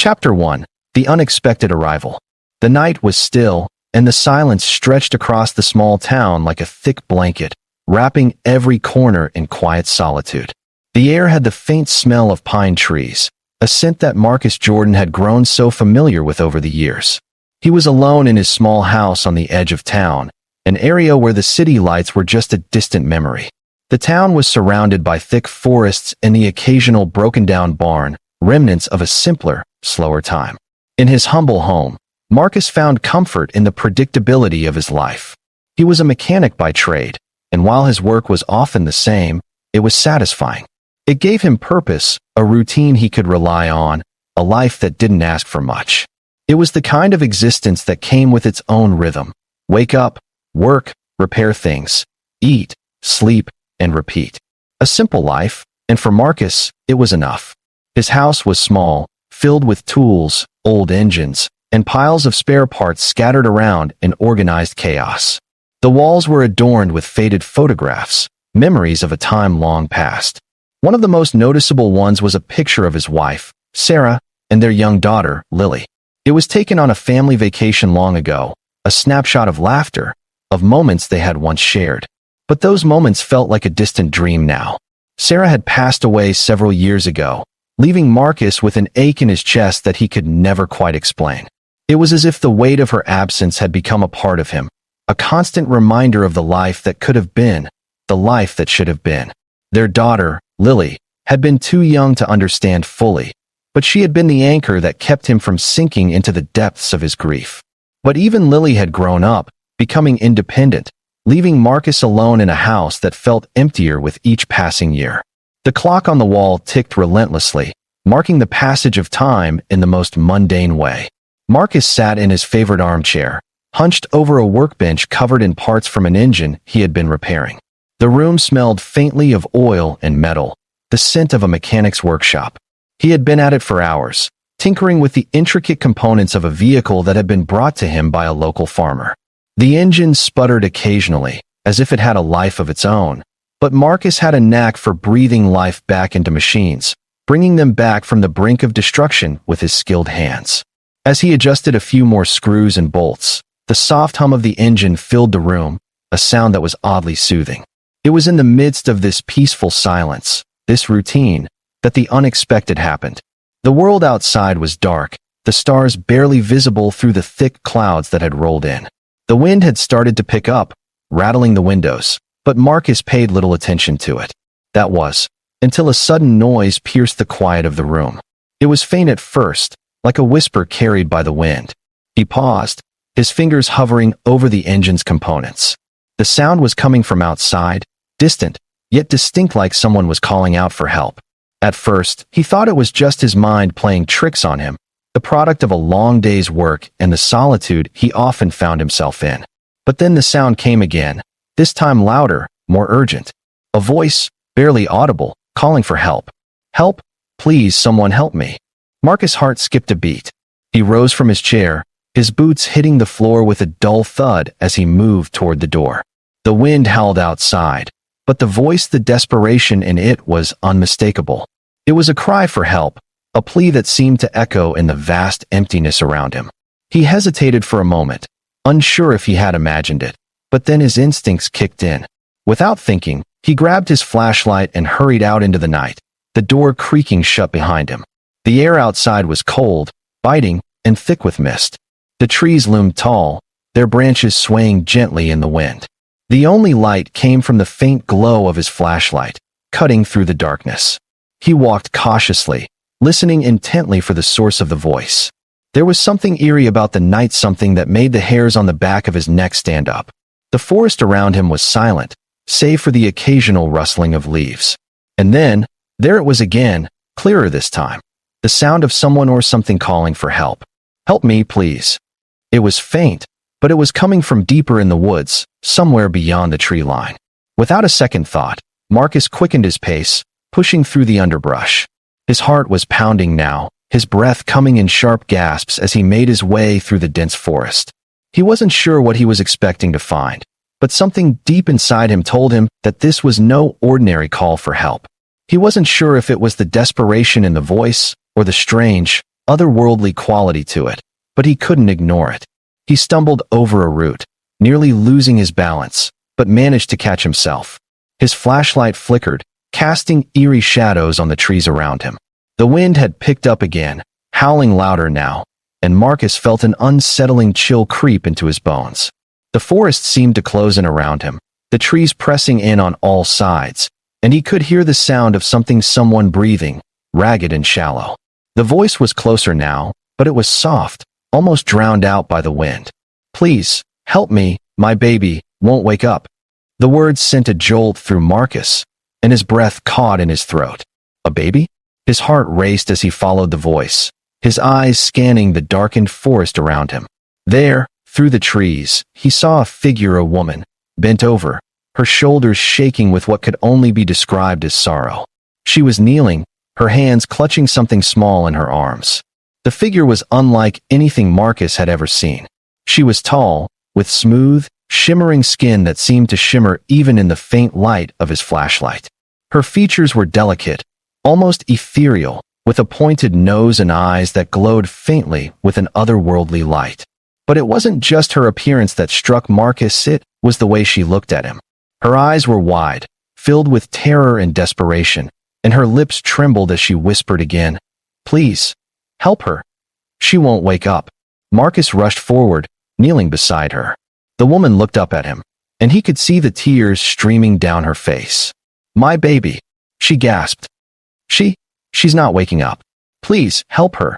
Chapter 1. The Unexpected Arrival. The night was still, and the silence stretched across the small town like a thick blanket, wrapping every corner in quiet solitude. The air had the faint smell of pine trees, a scent that Marcus Jordan had grown so familiar with over the years. He was alone in his small house on the edge of town, an area where the city lights were just a distant memory. The town was surrounded by thick forests and the occasional broken-down barn, remnants of a simpler, slower time. In his humble home, Marcus found comfort in the predictability of his life. He was a mechanic by trade, and while his work was often the same, it was satisfying. It gave him purpose, a routine he could rely on, a life that didn't ask for much. It was the kind of existence that came with its own rhythm. Wake up, work, repair things, eat, sleep, and repeat. A simple life, and for Marcus, it was enough. His house was small, filled with tools, old engines, and piles of spare parts scattered around in organized chaos. The walls were adorned with faded photographs, memories of a time long past. One of the most noticeable ones was a picture of his wife, Sarah, and their young daughter, Lily. It was taken on a family vacation long ago, a snapshot of laughter, of moments they had once shared. But those moments felt like a distant dream now. Sarah had passed away several years ago, leaving Marcus with an ache in his chest that he could never quite explain. It was as if the weight of her absence had become a part of him, a constant reminder of the life that could have been, the life that should have been. Their daughter, Lily, had been too young to understand fully, but she had been the anchor that kept him from sinking into the depths of his grief. But even Lily had grown up, becoming independent, leaving Marcus alone in a house that felt emptier with each passing year. The clock on the wall ticked relentlessly, marking the passage of time in the most mundane way. Marcus sat in his favorite armchair, hunched over a workbench covered in parts from an engine he had been repairing. The room smelled faintly of oil and metal, the scent of a mechanic's workshop. He had been at it for hours, tinkering with the intricate components of a vehicle that had been brought to him by a local farmer. The engine sputtered occasionally, as if it had a life of its own, but Marcus had a knack for breathing life back into machines, bringing them back from the brink of destruction with his skilled hands. As he adjusted a few more screws and bolts, the soft hum of the engine filled the room, a sound that was oddly soothing. It was in the midst of this peaceful silence, this routine, that the unexpected happened. The world outside was dark, the stars barely visible through the thick clouds that had rolled in. The wind had started to pick up, rattling the windows, but Marcus paid little attention to it. That was, until a sudden noise pierced the quiet of the room. It was faint at first, like a whisper carried by the wind. He paused, his fingers hovering over the engine's components. The sound was coming from outside, distant, yet distinct, like someone was calling out for help. At first, he thought it was just his mind playing tricks on him, the product of a long day's work and the solitude he often found himself in. But then the sound came again, this time louder, more urgent. A voice, barely audible, calling for help. Help, please, someone help me. Marcus' heart skipped a beat. He rose from his chair, his boots hitting the floor with a dull thud as he moved toward the door. The wind howled outside, but the voice, the desperation in it, was unmistakable. It was a cry for help, a plea that seemed to echo in the vast emptiness around him. He hesitated for a moment, unsure if he had imagined it, but then his instincts kicked in. Without thinking, he grabbed his flashlight and hurried out into the night, the door creaking shut behind him. The air outside was cold, biting, and thick with mist. The trees loomed tall, their branches swaying gently in the wind. The only light came from the faint glow of his flashlight, cutting through the darkness. He walked cautiously, listening intently for the source of the voice. There was something eerie about the night, something that made the hairs on the back of his neck stand up. The forest around him was silent, save for the occasional rustling of leaves. And then, there it was again, clearer this time. The sound of someone or something calling for help. Help me, please. It was faint, but it was coming from deeper in the woods, somewhere beyond the tree line. Without a second thought, Marcus quickened his pace, pushing through the underbrush. His heart was pounding now, his breath coming in sharp gasps as he made his way through the dense forest. He wasn't sure what he was expecting to find, but something deep inside him told him that this was no ordinary call for help. He wasn't sure if it was the desperation in the voice, or the strange, otherworldly quality to it, but he couldn't ignore it. He stumbled over a root, nearly losing his balance, but managed to catch himself. His flashlight flickered, casting eerie shadows on the trees around him. The wind had picked up again, howling louder now, and Marcus felt an unsettling chill creep into his bones. The forest seemed to close in around him, the trees pressing in on all sides, and he could hear the sound of someone breathing, ragged and shallow. The voice was closer now, but it was soft, almost drowned out by the wind. "Please, help me, my baby won't wake up." The words sent a jolt through Marcus, and his breath caught in his throat. A baby? His heart raced as he followed the voice, his eyes scanning the darkened forest around him. There, through the trees, he saw a figure, a woman, bent over, her shoulders shaking with what could only be described as sorrow. She was kneeling, her hands clutching something small in her arms. The figure was unlike anything Marcus had ever seen. She was tall, with smooth, shimmering skin that seemed to shimmer even in the faint light of his flashlight. Her features were delicate, almost ethereal, with a pointed nose and eyes that glowed faintly with an otherworldly light. But it wasn't just her appearance that struck Marcus, it was the way she looked at him. Her eyes were wide, filled with terror and desperation, and her lips trembled as she whispered again, "Please, help her. She won't wake up." Marcus rushed forward, kneeling beside her. The woman looked up at him, and he could see the tears streaming down her face. "My baby," she gasped. She's not waking up. Please, help her."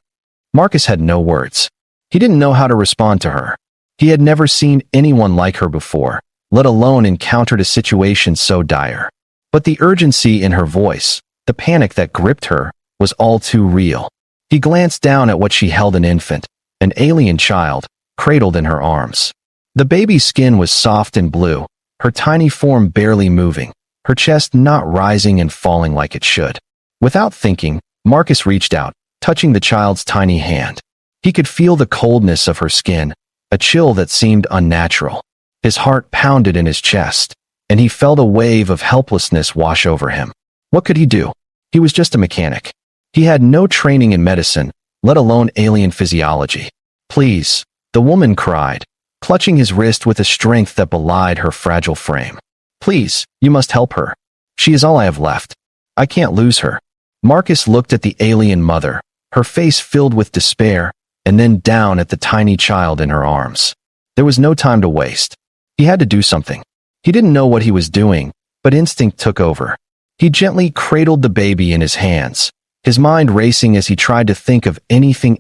Marcus had no words. He didn't know how to respond to her. He had never seen anyone like her before, let alone encountered a situation so dire. But the urgency in her voice, the panic that gripped her, was all too real. He glanced down at what she held, an infant, an alien child, cradled in her arms. The baby's skin was soft and blue, her tiny form barely moving, her chest not rising and falling like it should. Without thinking, Marcus reached out, touching the child's tiny hand. He could feel the coldness of her skin, a chill that seemed unnatural. His heart pounded in his chest, and he felt a wave of helplessness wash over him. What could he do? He was just a mechanic. He had no training in medicine, let alone alien physiology. "Please," the woman cried, clutching his wrist with a strength that belied her fragile frame. "Please, you must help her. She is all I have left. I can't lose her." Marcus looked at the alien mother, her face filled with despair, and then down at the tiny child in her arms. There was no time to waste. He had to do something. He didn't know what he was doing, but instinct took over. He gently cradled the baby in his hands, his mind racing as he tried to think of anything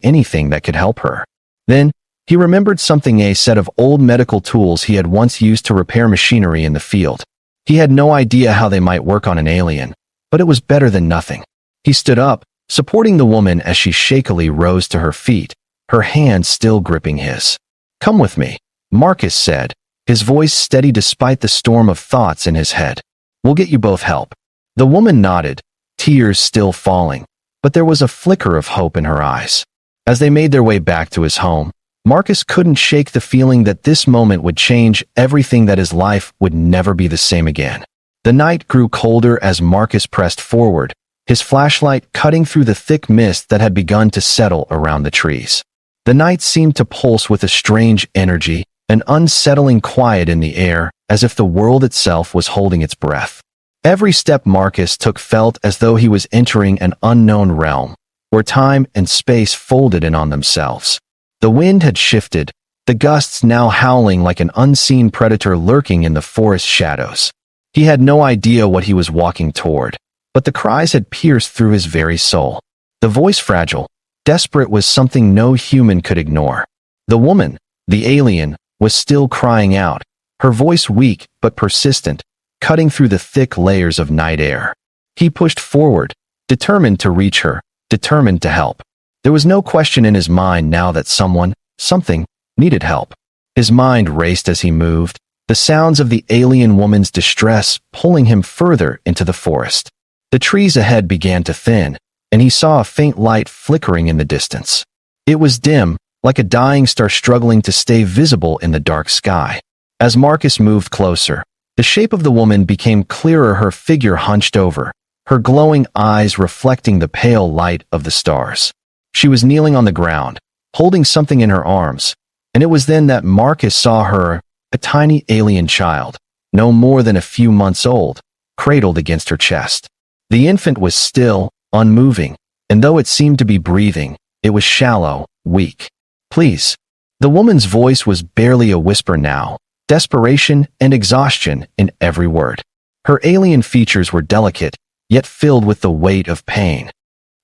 that could help her. Then, he remembered something, a set of old medical tools he had once used to repair machinery in the field. He had no idea how they might work on an alien, but it was better than nothing. He stood up, supporting the woman as she shakily rose to her feet, her hand still gripping his. "Come with me," Marcus said, his voice steady despite the storm of thoughts in his head. "We'll get you both help." The woman nodded, tears still falling, but there was a flicker of hope in her eyes. As they made their way back to his home, Marcus couldn't shake the feeling that this moment would change everything, that his life would never be the same again. The night grew colder as Marcus pressed forward, his flashlight cutting through the thick mist that had begun to settle around the trees. The night seemed to pulse with a strange energy, an unsettling quiet in the air, as if the world itself was holding its breath. Every step Marcus took felt as though he was entering an unknown realm, where time and space folded in on themselves. The wind had shifted, the gusts now howling like an unseen predator lurking in the forest shadows. He had no idea what he was walking toward, but the cries had pierced through his very soul. The voice, fragile, desperate, was something no human could ignore. The woman, the alien, was still crying out, her voice weak but persistent, cutting through the thick layers of night air. He pushed forward, determined to reach her, determined to help. There was no question in his mind now that something, needed help. His mind raced as he moved, the sounds of the alien woman's distress pulling him further into the forest. The trees ahead began to thin, and he saw a faint light flickering in the distance. It was dim, like a dying star struggling to stay visible in the dark sky. As Marcus moved closer, the shape of the woman became clearer, her figure hunched over, her glowing eyes reflecting the pale light of the stars. She was kneeling on the ground, holding something in her arms, and it was then that Marcus saw her, a tiny alien child, no more than a few months old, cradled against her chest. The infant was still, unmoving, and though it seemed to be breathing, it was shallow, weak. "Please." The woman's voice was barely a whisper now, desperation and exhaustion in every word. Her alien features were delicate, yet filled with the weight of pain.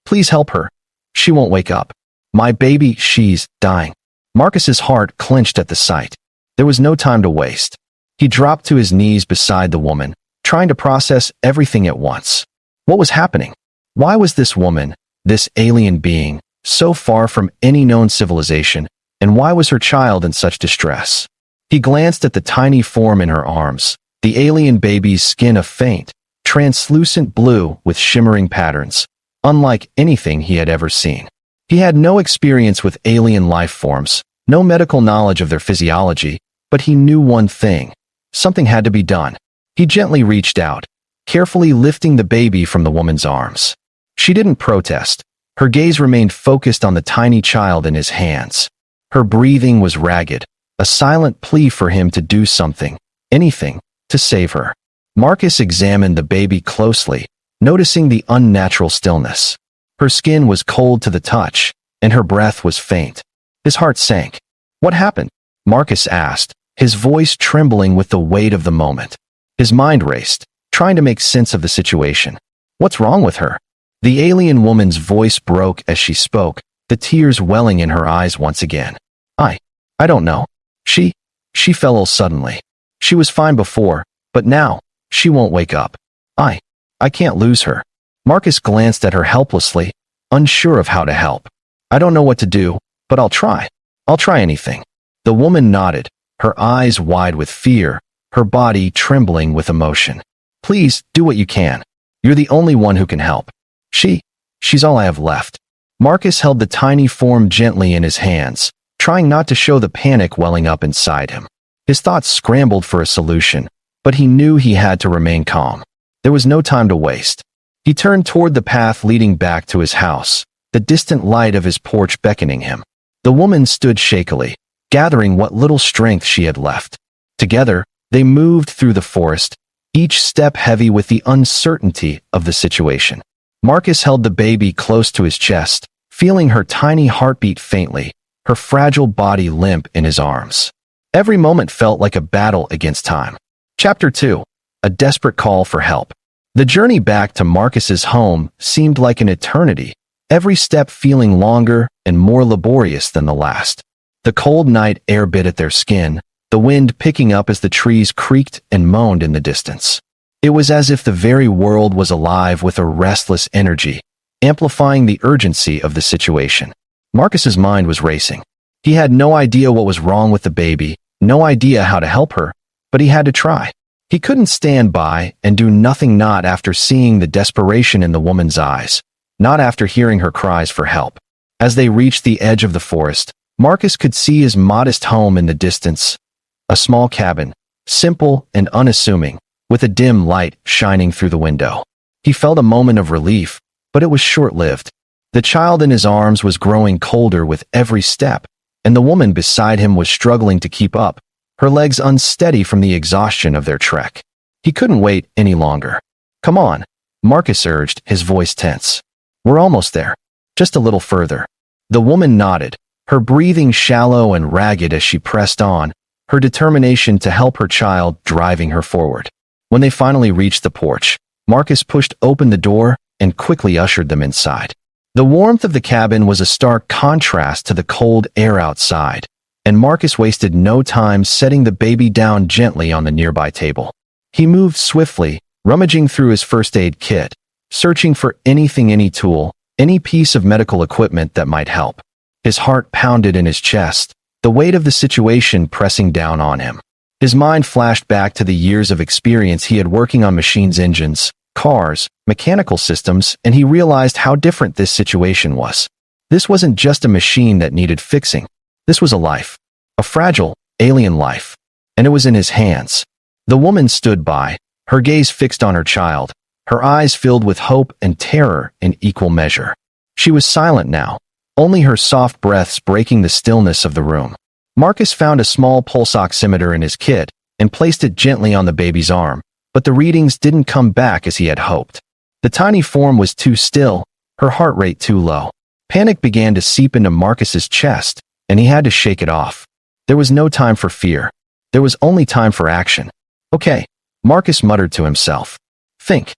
"Please help her. She won't wake up. My baby, she's dying." Marcus's heart clenched at the sight. There was no time to waste. He dropped to his knees beside the woman, trying to process everything at once. What was happening? Why was this woman, this alien being, so far from any known civilization, and why was her child in such distress? He glanced at the tiny form in her arms, the alien baby's skin a faint, translucent blue with shimmering patterns, unlike anything he had ever seen. He had no experience with alien life forms, no medical knowledge of their physiology, but he knew one thing. Something had to be done. He gently reached out, carefully lifting the baby from the woman's arms. She didn't protest. Her gaze remained focused on the tiny child in his hands. Her breathing was ragged, a silent plea for him to do something, anything, to save her. Marcus examined the baby closely, noticing the unnatural stillness. Her skin was cold to the touch, and her breath was faint. His heart sank. "What happened?" Marcus asked, his voice trembling with the weight of the moment. His mind raced, trying to make sense of the situation. "What's wrong with her?" The alien woman's voice broke as she spoke, the tears welling in her eyes once again. I don't know. She fell ill suddenly. She was fine before, but now, she won't wake up. I can't lose her." Marcus glanced at her helplessly, unsure of how to help. "I don't know what to do, but I'll try. I'll try anything." The woman nodded, her eyes wide with fear, her body trembling with emotion. "Please, do what you can. You're the only one who can help. She's all I have left." Marcus held the tiny form gently in his hands, trying not to show the panic welling up inside him. His thoughts scrambled for a solution, but he knew he had to remain calm. There was no time to waste. He turned toward the path leading back to his house, the distant light of his porch beckoning him. The woman stood shakily, gathering what little strength she had left. Together, they moved through the forest, each step heavy with the uncertainty of the situation. Marcus held the baby close to his chest, feeling her tiny heartbeat faintly, her fragile body limp in his arms. Every moment felt like a battle against time. Chapter 2. A desperate call for help. The journey back to Marcus's home seemed like an eternity, every step feeling longer and more laborious than the last. The cold night air bit at their skin, the wind picking up as the trees creaked and moaned in the distance. It was as if the very world was alive with a restless energy, amplifying the urgency of the situation. Marcus's mind was racing. He had no idea what was wrong with the baby, no idea how to help her, but he had to try. He couldn't stand by and do nothing, not after seeing the desperation in the woman's eyes, not after hearing her cries for help. As they reached the edge of the forest, Marcus could see his modest home in the distance, a small cabin, simple and unassuming, with a dim light shining through the window. He felt a moment of relief, but it was short-lived. The child in his arms was growing colder with every step, and the woman beside him was struggling to keep up, her legs unsteady from the exhaustion of their trek. He couldn't wait any longer. "Come on," Marcus urged, his voice tense. "We're almost there. Just a little further." The woman nodded, her breathing shallow and ragged as she pressed on, her determination to help her child driving her forward. When they finally reached the porch, Marcus pushed open the door and quickly ushered them inside. The warmth of the cabin was a stark contrast to the cold air outside, and Marcus wasted no time setting the baby down gently on the nearby table. He moved swiftly, rummaging through his first aid kit, searching for anything, any tool, any piece of medical equipment that might help. His heart pounded in his chest, the weight of the situation pressing down on him. His mind flashed back to the years of experience he had working on machines, engines, cars, mechanical systems, and he realized how different this situation was. This wasn't just a machine that needed fixing. This was a life, a fragile, alien life, and it was in his hands. The woman stood by, her gaze fixed on her child, her eyes filled with hope and terror in equal measure. She was silent now, only her soft breaths breaking the stillness of the room. Marcus found a small pulse oximeter in his kit and placed it gently on the baby's arm, but the readings didn't come back as he had hoped. The tiny form was too still, her heart rate too low. Panic began to seep into Marcus's chest, and he had to shake it off. There was no time for fear. There was only time for action. Okay, Marcus muttered to himself. Think.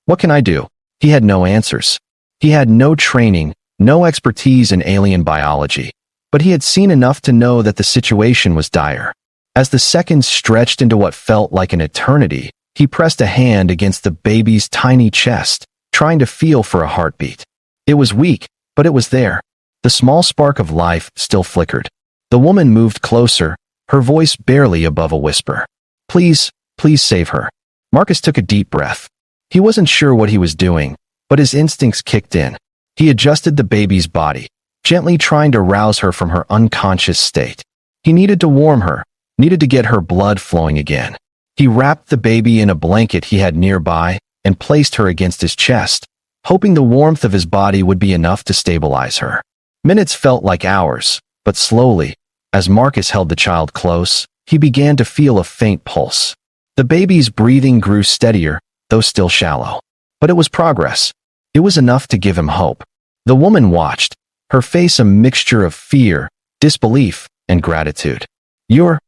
What can I do? He had no answers. He had no training, no expertise in alien biology, but he had seen enough to know that the situation was dire. As the seconds stretched into what felt like an eternity, he pressed a hand against the baby's tiny chest, trying to feel for a heartbeat. It was weak, but it was there. The small spark of life still flickered. The woman moved closer, her voice barely above a whisper. Please save her. Marcus took a deep breath. He wasn't sure what he was doing, but his instincts kicked in. He adjusted the baby's body, gently trying to rouse her from her unconscious state. He needed to warm her, needed to get her blood flowing again. He wrapped the baby in a blanket he had nearby and placed her against his chest, hoping the warmth of his body would be enough to stabilize her. Minutes felt like hours, but slowly, as Marcus held the child close, he began to feel a faint pulse. The baby's breathing grew steadier, though still shallow. But it was progress. It was enough to give him hope. The woman watched, her face a mixture of fear, disbelief, and gratitude. You're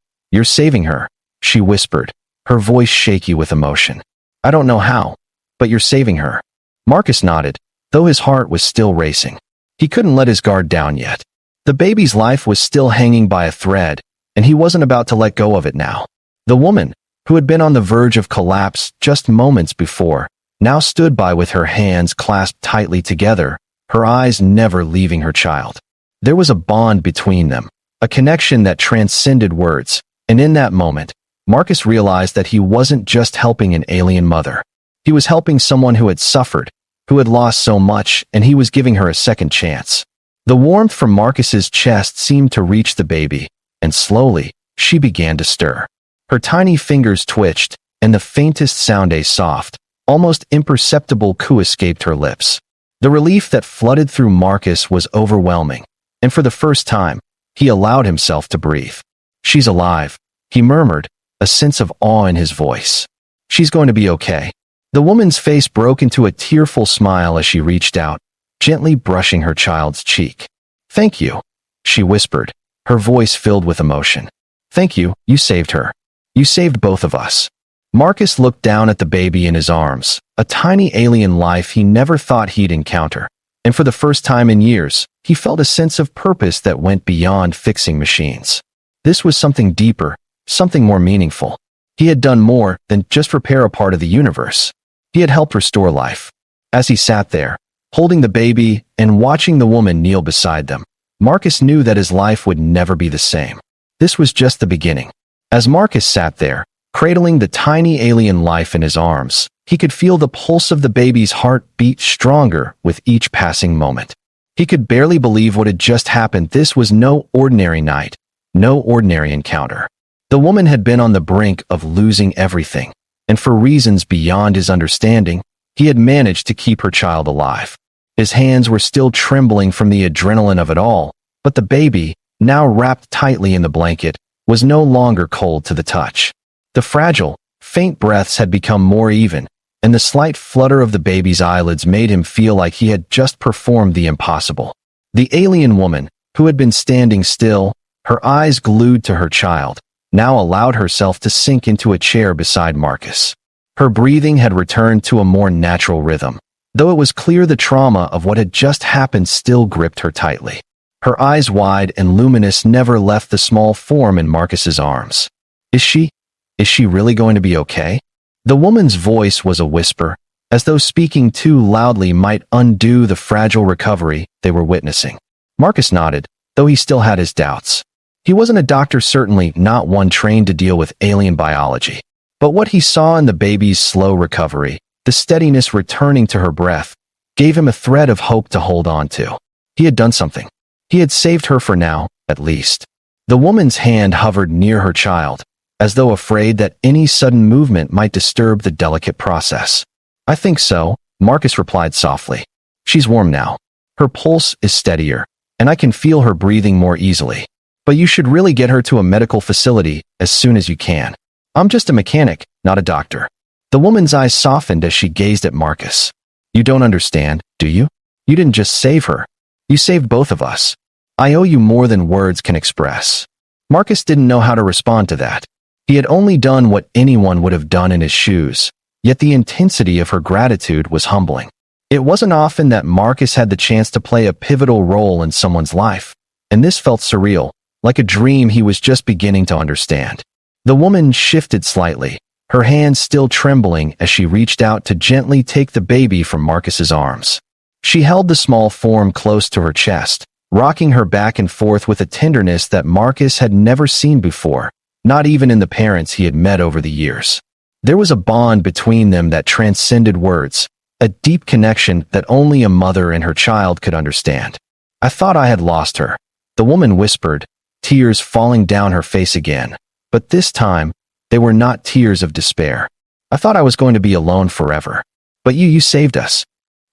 saving her, she whispered, her voice shaky with emotion. I don't know how, but you're saving her. Marcus nodded, though his heart was still racing. He couldn't let his guard down yet. The baby's life was still hanging by a thread, and he wasn't about to let go of it now. The woman, who had been on the verge of collapse just moments before, now stood by with her hands clasped tightly together, her eyes never leaving her child. There was a bond between them, a connection that transcended words, and in that moment, Marcus realized that he wasn't just helping an alien mother. He was helping someone who had suffered, who had lost so much, and he was giving her a second chance. The warmth from Marcus's chest seemed to reach the baby, and slowly, she began to stir. Her tiny fingers twitched, and the faintest sound, a soft, almost imperceptible coo escaped her lips. The relief that flooded through Marcus was overwhelming, and for the first time, he allowed himself to breathe. She's alive, he murmured, a sense of awe in his voice. She's going to be okay. The woman's face broke into a tearful smile as she reached out, gently brushing her child's cheek. Thank you, she whispered, her voice filled with emotion. Thank you, you saved her. You saved both of us. Marcus looked down at the baby in his arms, a tiny alien life he never thought he'd encounter, and for the first time in years, he felt a sense of purpose that went beyond fixing machines. This was something deeper, something more meaningful. He had done more than just repair a part of the universe. He had helped restore life. As he sat there, holding the baby and watching the woman kneel beside them, Marcus knew that his life would never be the same. This was just the beginning. As Marcus sat there, cradling the tiny alien life in his arms, he could feel the pulse of the baby's heart beat stronger with each passing moment. He could barely believe what had just happened. This was no ordinary night, no ordinary encounter. The woman had been on the brink of losing everything, and for reasons beyond his understanding, he had managed to keep her child alive. His hands were still trembling from the adrenaline of it all, but the baby, now wrapped tightly in the blanket, was no longer cold to the touch. The fragile, faint breaths had become more even, and the slight flutter of the baby's eyelids made him feel like he had just performed the impossible. The alien woman, who had been standing still, her eyes glued to her child, now allowed herself to sink into a chair beside Marcus. Her breathing had returned to a more natural rhythm, though it was clear the trauma of what had just happened still gripped her tightly. Her eyes wide and luminous never left the small form in Marcus's arms. Is she really going to be okay? The woman's voice was a whisper, as though speaking too loudly might undo the fragile recovery they were witnessing. Marcus nodded, though he still had his doubts. He wasn't a doctor, certainly not one trained to deal with alien biology. But what he saw in the baby's slow recovery, the steadiness returning to her breath, gave him a thread of hope to hold on to. He had done something. He had saved her for now, at least. The woman's hand hovered near her child, as though afraid that any sudden movement might disturb the delicate process. I think so, Marcus replied softly. She's warm now. Her pulse is steadier, and I can feel her breathing more easily. But you should really get her to a medical facility as soon as you can. I'm just a mechanic, not a doctor." The woman's eyes softened as she gazed at Marcus. "You don't understand, do you? You didn't just save her. You saved both of us. I owe you more than words can express." Marcus didn't know how to respond to that. He had only done what anyone would have done in his shoes, yet the intensity of her gratitude was humbling. It wasn't often that Marcus had the chance to play a pivotal role in someone's life, and this felt surreal, like a dream he was just beginning to understand. The woman shifted slightly, her hands still trembling as she reached out to gently take the baby from Marcus's arms. She held the small form close to her chest, rocking her back and forth with a tenderness that Marcus had never seen before, not even in the parents he had met over the years. There was a bond between them that transcended words, a deep connection that only a mother and her child could understand. "I thought I had lost her," the woman whispered, tears falling down her face again. But this time, they were not tears of despair. "I thought I was going to be alone forever. But you saved us."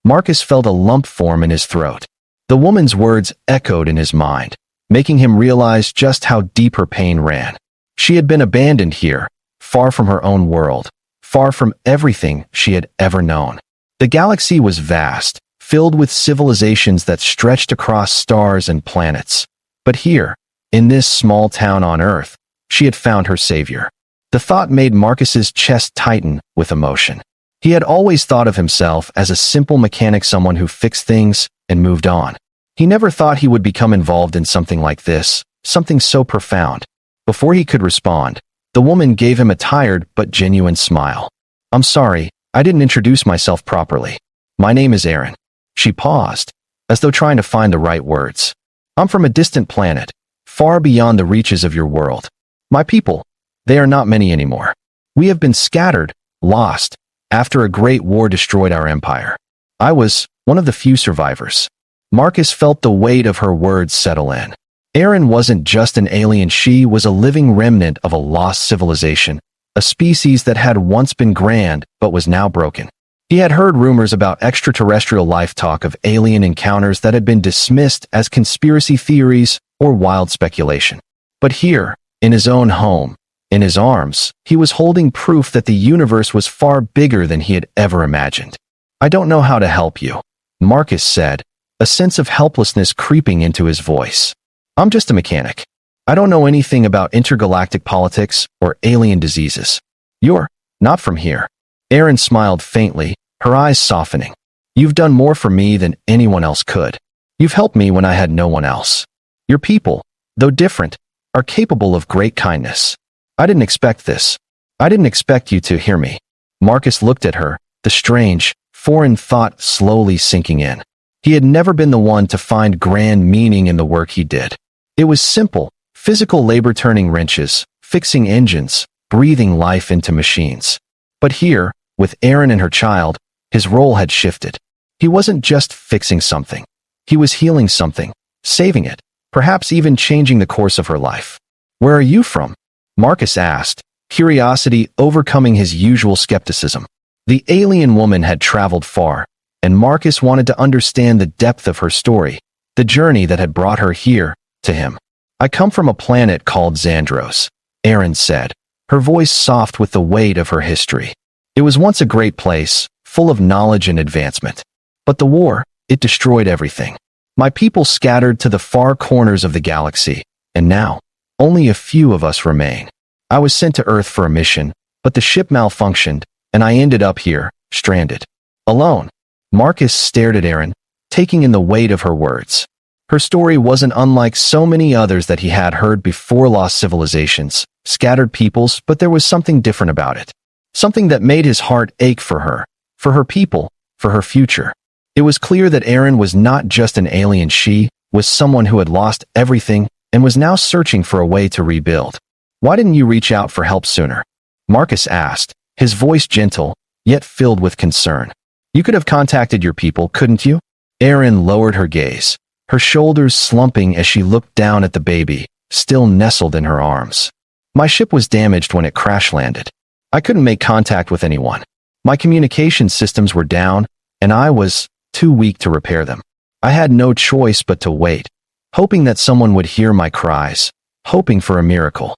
Marcus felt a lump form in his throat. The woman's words echoed in his mind, making him realize just how deep her pain ran. She had been abandoned here, far from her own world, far from everything she had ever known. The galaxy was vast, filled with civilizations that stretched across stars and planets. But here, in this small town on Earth, she had found her savior. The thought made Marcus's chest tighten with emotion. He had always thought of himself as a simple mechanic, someone who fixed things and moved on. He never thought he would become involved in something like this, something so profound. Before he could respond, the woman gave him a tired but genuine smile. "I'm sorry, I didn't introduce myself properly. My name is Aaron." She paused, as though trying to find the right words. "I'm from a distant planet, far beyond the reaches of your world. My people, they are not many anymore. We have been scattered, lost, after a great war destroyed our empire. I was one of the few survivors." Marcus felt the weight of her words settle in. Aaron wasn't just an alien, she was a living remnant of a lost civilization, a species that had once been grand but was now broken. He had heard rumors about extraterrestrial life, talk of alien encounters that had been dismissed as conspiracy theories or wild speculation. But here, in his own home, in his arms, he was holding proof that the universe was far bigger than he had ever imagined. "I don't know how to help you," Marcus said, a sense of helplessness creeping into his voice. "I'm just a mechanic. I don't know anything about intergalactic politics or alien diseases. You're not from here." Aaron smiled faintly, her eyes softening. "You've done more for me than anyone else could. You've helped me when I had no one else. Your people, though different, are capable of great kindness. I didn't expect this. I didn't expect you to hear me." Marcus looked at her, the strange, foreign thought slowly sinking in. He had never been the one to find grand meaning in the work he did. It was simple, physical labor, turning wrenches, fixing engines, breathing life into machines. But here, with Aaron and her child, his role had shifted. He wasn't just fixing something. He was healing something, saving it, perhaps even changing the course of her life. "Where are you from?" Marcus asked, curiosity overcoming his usual skepticism. The alien woman had traveled far, and Marcus wanted to understand the depth of her story, the journey that had brought her here, to him. "I come from a planet called Xandros," Aaron said, her voice soft with the weight of her history. "It was once a great place, full of knowledge and advancement. But the war, it destroyed everything. My people scattered to the far corners of the galaxy, and now, only a few of us remain. I was sent to Earth for a mission, but the ship malfunctioned, and I ended up here, stranded. Alone." Marcus stared at Aaron, taking in the weight of her words. Her story wasn't unlike so many others that he had heard before: lost civilizations, scattered peoples, but there was something different about it. Something that made his heart ache for her people, for her future. It was clear that Aaron was not just an alien, she was someone who had lost everything and was now searching for a way to rebuild. "Why didn't you reach out for help sooner?" Marcus asked, his voice gentle, yet filled with concern. "You could have contacted your people, couldn't you?" Aaron lowered her gaze, her shoulders slumping as she looked down at the baby, still nestled in her arms. "My ship was damaged when it crash-landed. I couldn't make contact with anyone. My communication systems were down, and I was too weak to repair them. I had no choice but to wait, hoping that someone would hear my cries, hoping for a miracle.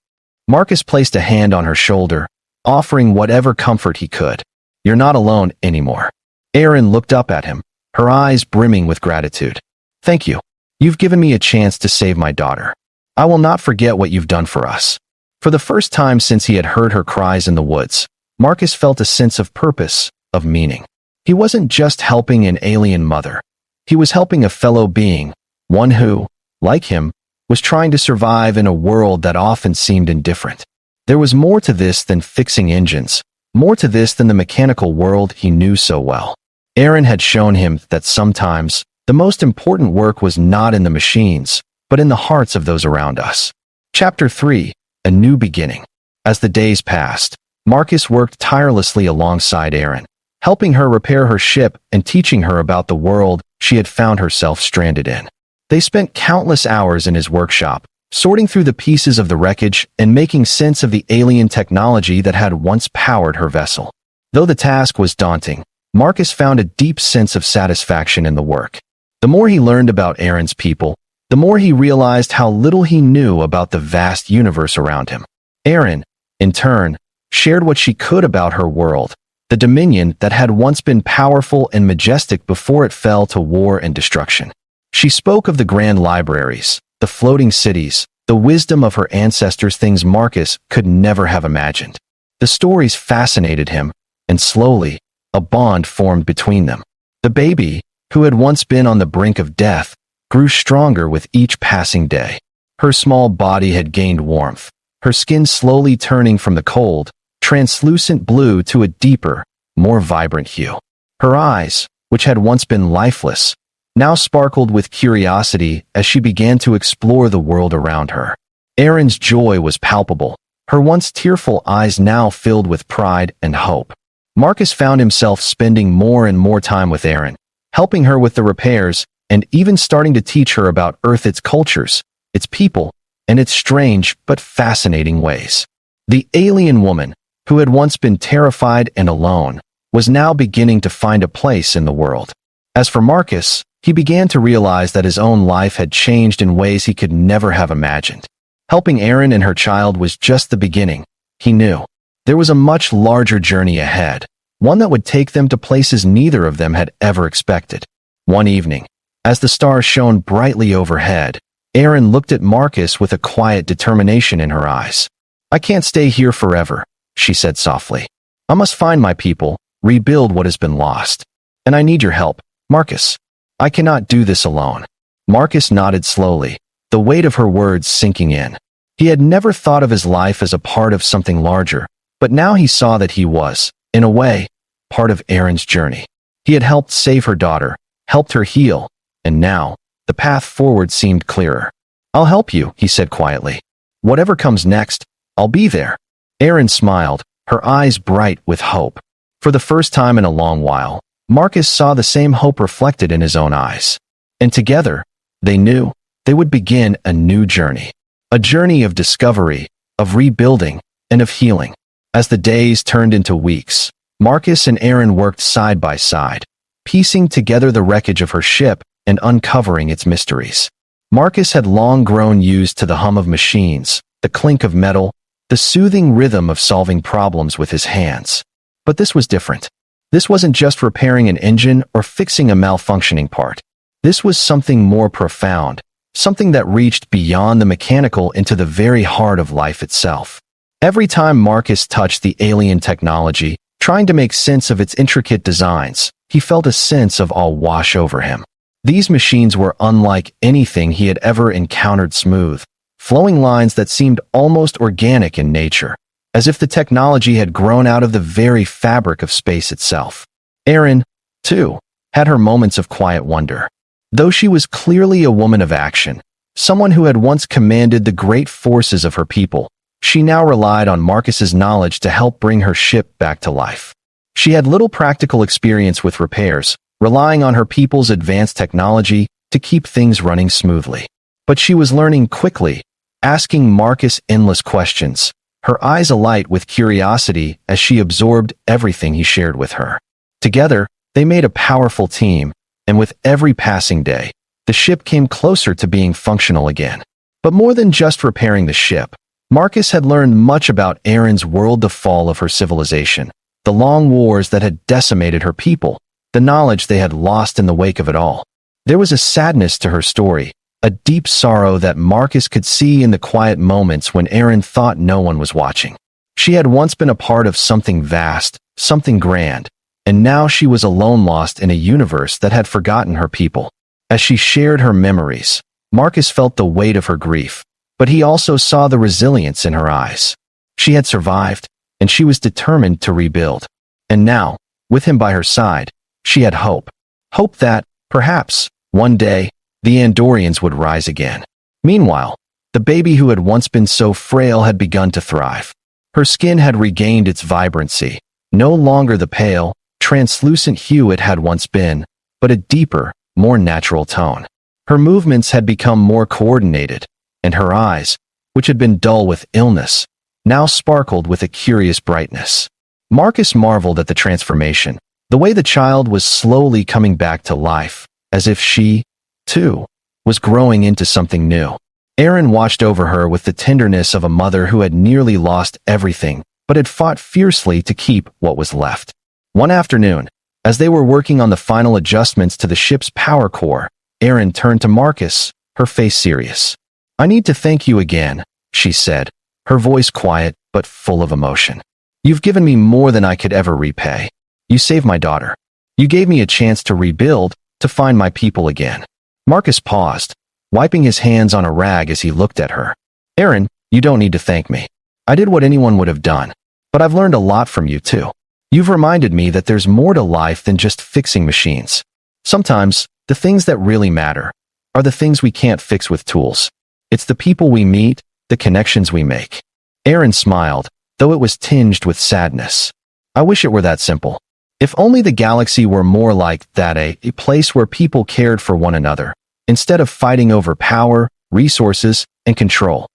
Marcus placed a hand on her shoulder, offering whatever comfort he could. You're not alone anymore. Erin looked up at him, her eyes brimming with gratitude. Thank you. You've given me a chance to save my daughter. I will not forget what you've done for us. For the first time since he had heard her cries in the woods, Marcus felt a sense of purpose, of meaning. He wasn't just helping an alien mother. He was helping a fellow being, one who, like him, was trying to survive in a world that often seemed indifferent. There was more to this than fixing engines, more to this than the mechanical world he knew so well. Erin had shown him that sometimes, the most important work was not in the machines, but in the hearts of those around us. Chapter 3, A New Beginning. As the days passed, Marcus worked tirelessly alongside Erin, helping her repair her ship and teaching her about the world she had found herself stranded in. They spent countless hours in his workshop, sorting through the pieces of the wreckage and making sense of the alien technology that had once powered her vessel. Though the task was daunting, Marcus found a deep sense of satisfaction in the work. The more he learned about Erin's people, the more he realized how little he knew about the vast universe around him. Erin, in turn, shared what she could about her world, the dominion that had once been powerful and majestic before it fell to war and destruction. She spoke of the grand libraries, the floating cities, the wisdom of her ancestors, things Marcus could never have imagined. The stories fascinated him, and slowly, a bond formed between them. The baby, who had once been on the brink of death, grew stronger with each passing day. Her small body had gained warmth, her skin slowly turning from the cold, translucent blue to a deeper, more vibrant hue. Her eyes, which had once been lifeless, now sparkled with curiosity as she began to explore the world around her. Erin's joy was palpable, her once tearful eyes now filled with pride and hope. Marcus found himself spending more and more time with Erin, helping her with the repairs and even starting to teach her about Earth, its cultures, its people, and its strange but fascinating ways. The alien woman, who had once been terrified and alone, was now beginning to find a place in the world. As for Marcus, he began to realize that his own life had changed in ways he could never have imagined. Helping Erin and her child was just the beginning, he knew. There was a much larger journey ahead, one that would take them to places neither of them had ever expected. One evening, as the stars shone brightly overhead, Erin looked at Marcus with a quiet determination in her eyes. I can't stay here forever, she said softly. I must find my people, rebuild what has been lost. And I need your help, Marcus. I cannot do this alone. Marcus nodded slowly, the weight of her words sinking in. He had never thought of his life as a part of something larger, but now he saw that he was, in a way, part of Erin's journey. He had helped save her daughter, helped her heal, and now, the path forward seemed clearer. I'll help you, he said quietly. Whatever comes next, I'll be there. Erin smiled, her eyes bright with hope. For the first time in a long while, Marcus saw the same hope reflected in his own eyes. And together, they knew they would begin a new journey. A journey of discovery, of rebuilding, and of healing. As the days turned into weeks, Marcus and Erin worked side by side, piecing together the wreckage of her ship and uncovering its mysteries. Marcus had long grown used to the hum of machines, the clink of metal, the soothing rhythm of solving problems with his hands. But this was different. This wasn't just repairing an engine or fixing a malfunctioning part. This was something more profound, something that reached beyond the mechanical into the very heart of life itself. Every time Marcus touched the alien technology, trying to make sense of its intricate designs, he felt a sense of awe wash over him. These machines were unlike anything he had ever encountered, smooth, flowing lines that seemed almost organic in nature, as if the technology had grown out of the very fabric of space itself. Erin, too, had her moments of quiet wonder. Though she was clearly a woman of action, someone who had once commanded the great forces of her people, she now relied on Marcus's knowledge to help bring her ship back to life. She had little practical experience with repairs, relying on her people's advanced technology to keep things running smoothly. But she was learning quickly, asking Marcus endless questions, her eyes alight with curiosity as she absorbed everything he shared with her. Together, they made a powerful team, and with every passing day, the ship came closer to being functional again. But more than just repairing the ship, Marcus had learned much about Erin's world, the fall of her civilization, the long wars that had decimated her people, the knowledge they had lost in the wake of it all. There was a sadness to her story, a deep sorrow that Marcus could see in the quiet moments when Erin thought no one was watching. She had once been a part of something vast, something grand, and now she was alone, lost in a universe that had forgotten her people. As she shared her memories, Marcus felt the weight of her grief, but he also saw the resilience in her eyes. She had survived, and she was determined to rebuild. And now, with him by her side, she had hope. Hope that, perhaps, one day, the Andorians would rise again. Meanwhile, the baby who had once been so frail had begun to thrive. Her skin had regained its vibrancy, no longer the pale, translucent hue it had once been, but a deeper, more natural tone. Her movements had become more coordinated, and her eyes, which had been dull with illness, now sparkled with a curious brightness. Marcus marveled at the transformation, the way the child was slowly coming back to life, as if she, too, was growing into something new. Erin watched over her with the tenderness of a mother who had nearly lost everything, but had fought fiercely to keep what was left. One afternoon, as they were working on the final adjustments to the ship's power core, Erin turned to Marcus, her face serious. "I need to thank you again," she said, her voice quiet but full of emotion. "You've given me more than I could ever repay. You saved my daughter. You gave me a chance to rebuild, to find my people again." Marcus paused, wiping his hands on a rag as he looked at her. "Erin, you don't need to thank me. I did what anyone would have done, but I've learned a lot from you too. You've reminded me that there's more to life than just fixing machines. Sometimes, the things that really matter are the things we can't fix with tools. It's the people we meet, the connections we make." Erin smiled, though it was tinged with sadness. "I wish it were that simple. If only the galaxy were more like that, a place where people cared for one another, instead of fighting over power, resources, and control."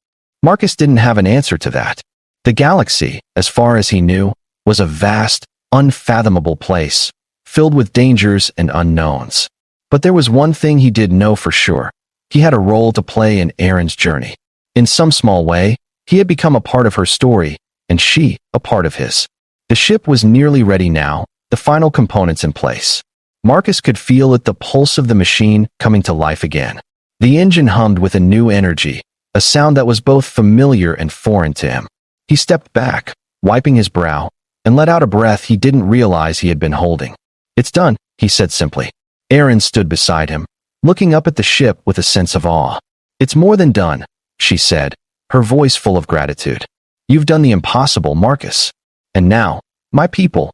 Marcus didn't have an answer to that. The galaxy, as far as he knew, was a vast, unfathomable place, filled with dangers and unknowns. But there was one thing he did know for sure. He had a role to play in Erin's journey. In some small way, he had become a part of her story, and she, a part of his. The ship was nearly ready now, the final components in place. Marcus could feel it, the pulse of the machine coming to life again. The engine hummed with a new energy, a sound that was both familiar and foreign to him. He stepped back, wiping his brow, and let out a breath he didn't realize he had been holding. "It's done," he said simply. Erin stood beside him, looking up at the ship with a sense of awe. "It's more than done," she said, her voice full of gratitude. "You've done the impossible, Marcus. And now, my people,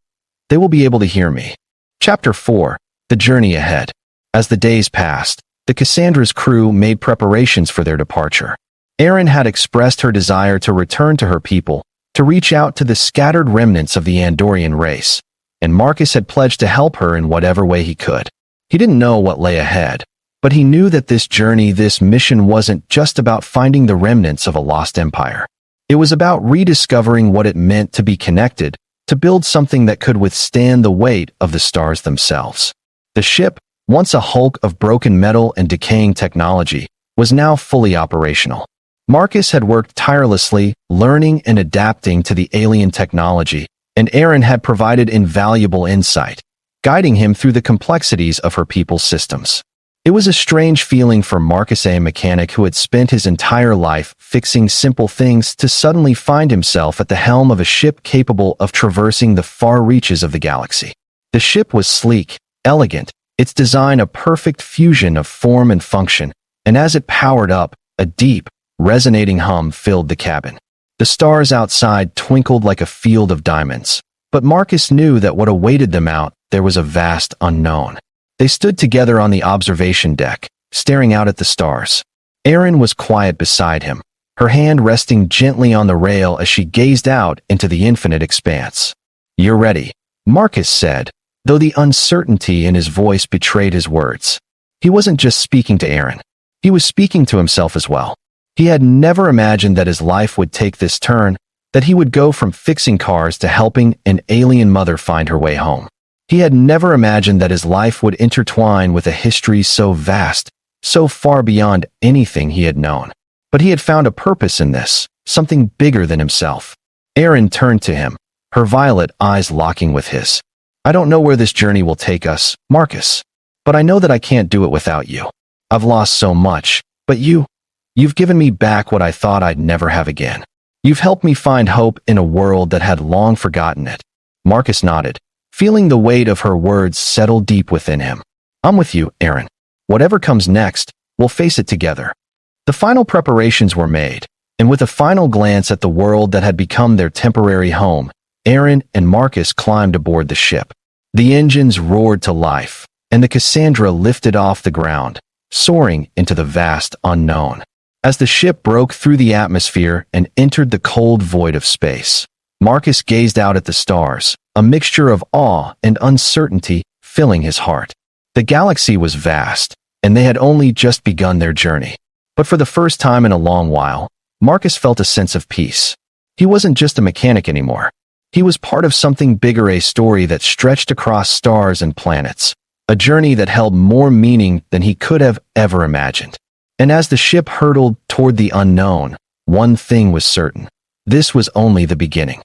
they will be able to hear me." Chapter 4. The Journey Ahead. As the days passed, the Cassandra's crew made preparations for their departure. Erin had expressed her desire to return to her people, to reach out to the scattered remnants of the Andorian race, and Marcus had pledged to help her in whatever way he could. He didn't know what lay ahead, but he knew that this journey, this mission wasn't just about finding the remnants of a lost empire. It was about rediscovering what it meant to be connected, to build something that could withstand the weight of the stars themselves. The ship, once a hulk of broken metal and decaying technology, was now fully operational. Marcus had worked tirelessly, learning and adapting to the alien technology, and Erin had provided invaluable insight, guiding him through the complexities of her people's systems. It was a strange feeling for Marcus, a mechanic who had spent his entire life fixing simple things, to suddenly find himself at the helm of a ship capable of traversing the far reaches of the galaxy. The ship was sleek, elegant, its design a perfect fusion of form and function, and as it powered up, a deep, resonating hum filled the cabin. The stars outside twinkled like a field of diamonds, but Marcus knew that what awaited them out there was a vast unknown. They stood together on the observation deck, staring out at the stars. Erin was quiet beside him, her hand resting gently on the rail as she gazed out into the infinite expanse. "You're ready," Marcus said, though the uncertainty in his voice betrayed his words. He wasn't just speaking to Erin. He was speaking to himself as well. He had never imagined that his life would take this turn, that he would go from fixing cars to helping an alien mother find her way home. He had never imagined that his life would intertwine with a history so vast, so far beyond anything he had known. But he had found a purpose in this, something bigger than himself. Erin turned to him, her violet eyes locking with his. I don't know where this journey will take us, Marcus, but I know that I can't do it without you. I've lost so much, but you've given me back what I thought I'd never have again. You've helped me find hope in a world that had long forgotten it. Marcus nodded, feeling the weight of her words settle deep within him. I'm with you, Erin. Whatever comes next, we'll face it together. The final preparations were made, and with a final glance at the world that had become their temporary home, Erin and Marcus climbed aboard the ship. The engines roared to life, and the Cassandra lifted off the ground, soaring into the vast unknown. As the ship broke through the atmosphere and entered the cold void of space, Marcus gazed out at the stars, a mixture of awe and uncertainty filling his heart. The galaxy was vast, and they had only just begun their journey. But for the first time in a long while, Marcus felt a sense of peace. He wasn't just a mechanic anymore. He was part of something bigger, a story that stretched across stars and planets, a journey that held more meaning than he could have ever imagined. And as the ship hurtled toward the unknown, one thing was certain. This was only the beginning.